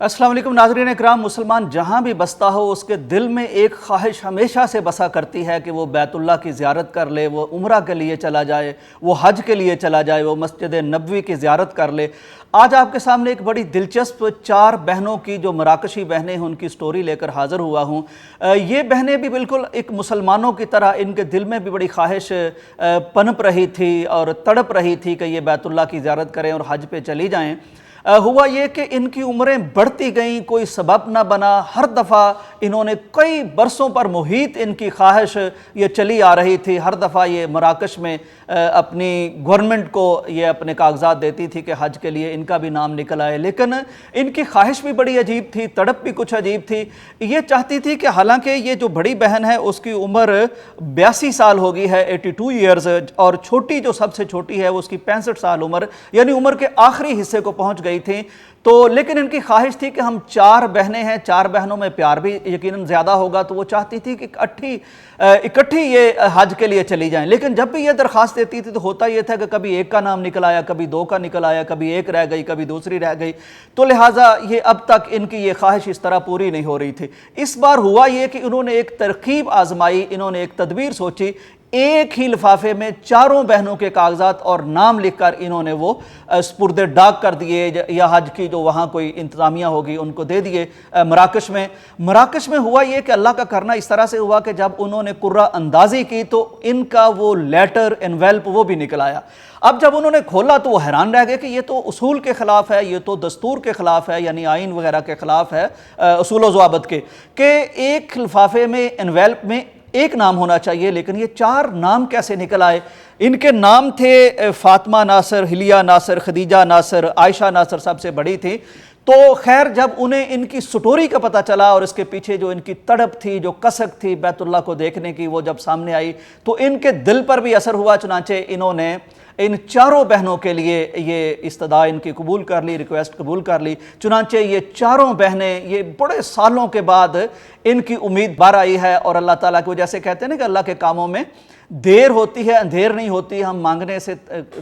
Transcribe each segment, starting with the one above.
अस्सलाम वालेकुम नाज़रीन इकराम। मुसलमान जहाँ भी बसता हो उसके दिल में एक ख्वाहिश हमेशा से बसा करती है कि वो बैतुल्लाह की ज़ियारत कर ले, वो उम्रा के लिए चला जाए, वो हज के लिए चला जाए, वो मस्जिद नबवी की ज़ियारत कर ले। आज आपके सामने एक बड़ी दिलचस्प 4 बहनों की जो मराकशी बहनें हैं उनकी स्टोरी लेकर हाज़िर हुआ हूँ। ये बहनें भी बिल्कुल एक मुसलमानों की तरह इनके दिल में भी बड़ी ख्वाहिश पनप रही थी और तड़प रही थी कि ये बैतुल्लाह की ज़ियारत करें और हज पे चली जाएँ। हुआ ये कि इनकी उम्रें बढ़ती गईं, कोई सबब ना बना। हर दफ़ा इन्होंने कई बरसों पर मुहीत इनकी ख्वाहिश ये चली आ रही थी। हर दफ़ा ये मराकश में अपनी गवर्नमेंट को ये अपने कागजात देती थी कि हज के लिए इनका भी नाम निकल आए, लेकिन इनकी ख्वाहिश भी बड़ी अजीब थी, तड़प भी कुछ अजीब थी। ये चाहती थी कि हालांकि ये जो बड़ी बहन है उसकी उम्र 82 साल हो गई है, 82 ईयर्स, और छोटी जो सबसे छोटी है उसकी 65 साल उम्र, यानी उम्र के आखिरी हिस्से को पहुंच गई थी। तो लेकिन इनकी ख्वाहिश थी कि हम 4 बहनें हैं, 4 बहनों में प्यार भी यकीनन ज़्यादा होगा, तो वो चाहती थी कि इकट्ठी ये हज के लिए चली जाएं। लेकिन जब भी ये दरख्वास्त देती थी तो होता ये था कि कभी एक का नाम निकल आया, कभी 2 का निकल आया, कभी एक रह गई, कभी दूसरी रह गई। तो लिहाजा ये अब तक इनकी ये ख्वाहिश इस तरह पूरी नहीं हो रही थी। इस बार हुआ ये कि इन्होंने एक तरकीब आजमाई, इन्होंने एक तदबीर सोची। एक ही लिफाफे में 4 बहनों के कागजात और नाम लिखकर इन्होंने वो स्पुर्दे डाक कर दिए, या हज की जो वहाँ कोई इंतज़ामिया होगी उनको दे दिए मराकश में हुआ ये कि अल्लाह का करना इस तरह से हुआ कि जब उन्होंने कुर्रा अंदाज़ी की तो इनका वो लेटर एनवेल्प वो भी निकल आया। अब जब उन्होंने खोला तो वो हैरान रह गए कि ये तो उसूल के ख़िलाफ़ है, ये तो दस्तूर के ख़िलाफ़ है, यानी आइन वगैरह के ख़िलाफ़ है, उसूल व ज़वाबित के, कि एक लिफाफे में एनवेल्प में एक नाम होना चाहिए, लेकिन ये 4 नाम कैसे निकल आए। इनके नाम थे फातिमा नासिर, हिलिया नासिर, खदीजा नासिर, आयशा नासिर सबसे बड़ी थी। तो खैर जब उन्हें इनकी स्टोरी का पता चला और इसके पीछे जो इनकी तड़प थी, जो कसक थी बैतुल्लाह को देखने की, वो जब सामने आई तो इनके दिल पर भी असर हुआ। चुनांचे इन्होंने इन 4 बहनों के लिए ये इस्तदा इनकी कबूल कर ली, रिक्वेस्ट कबूल कर ली। चुनांचे ये 4 बहनें ये बड़े सालों के बाद इनकी उम्मीद बार आई है, और अल्लाह ताला को जैसे कहते हैं ना कि अल्लाह के कामों में देर होती है, अंधेर नहीं होती। हम मांगने से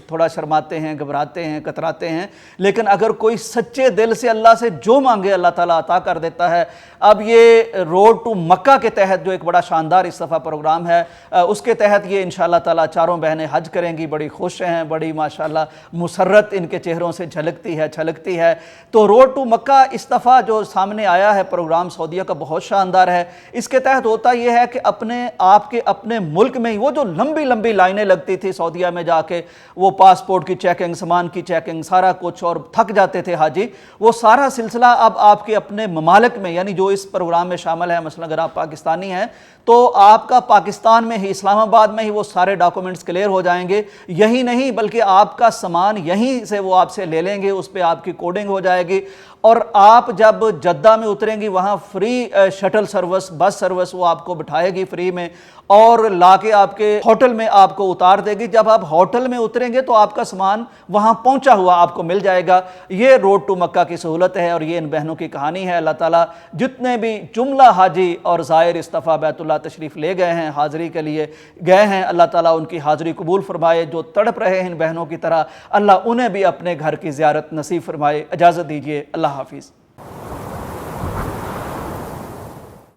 थोड़ा शर्माते हैं, घबराते हैं, कतराते हैं, लेकिन अगर कोई सच्चे दिल से अल्लाह से जो मांगे अल्लाह ताला अता कर देता है। अब ये रोड टू मक्का के तहत जो एक बड़ा शानदार इस दफ़ा प्रोग्राम है, उसके तहत ये इंशाअल्लाह ताला 4 बहनें हज करेंगी। बड़ी खुश हैं, बड़ी माशाअल्लाह मुसर्रत इनके चेहरों से छलकती है। तो रोड टू मक्का इस दफ़ा जो सामने आया है प्रोग्राम सऊदीया का, बहुत शानदार है। इसके तहत होता यह है कि अपने मुल्क में ही वो जो लंबी लंबी लाइनें लगती थी सऊदीया में जाके, वो पासपोर्ट की चेकिंग, सामान की चेकिंग, सारा कुछ, और थक जाते थे हाजी, वो सारा सिलसिला अब आपके अपने ममालिक में, यानी जो इस प्रोग्राम में शामिल है, मसलन अगर आप पाकिस्तानी हैं तो आपका पाकिस्तान में ही, इस्लामाबाद में ही वो सारे डॉक्यूमेंट्स क्लियर हो जाएंगे। यही नहीं बल्कि आपका सामान यहीं से वो आपसे ले लेंगे, उस पर आपकी कोडिंग हो जाएगी, और आप जब जद्दा में उतरेंगी वहाँ free shuttle service, bus service वो आपको बिठाएगी फ्री में, और लाके आपके होटल में आपको उतार देगी। जब आप होटल में उतरेंगे तो आपका सामान वहाँ पहुँचा हुआ आपको मिल जाएगा। ये रोड टू मक्का की सहूलत है और ये इन बहनों की कहानी है। अल्लाह ताला जितने भी जुमला हाजी और ज़ायर इस दफ़ा बैतुल्लाह तशरीफ़ ले गए हैं, हाज़री के लिए गए हैं, अल्लाह ताला उनकी हाज़री कबूल फरमाए। जो तड़प रहे हैं इन बहनों की तरह, अल्लाह उन्हें भी अपने घर की ज़ियारत नसीब फरमाए। इजाज़त दीजिए, अल्लाह हाफिज़।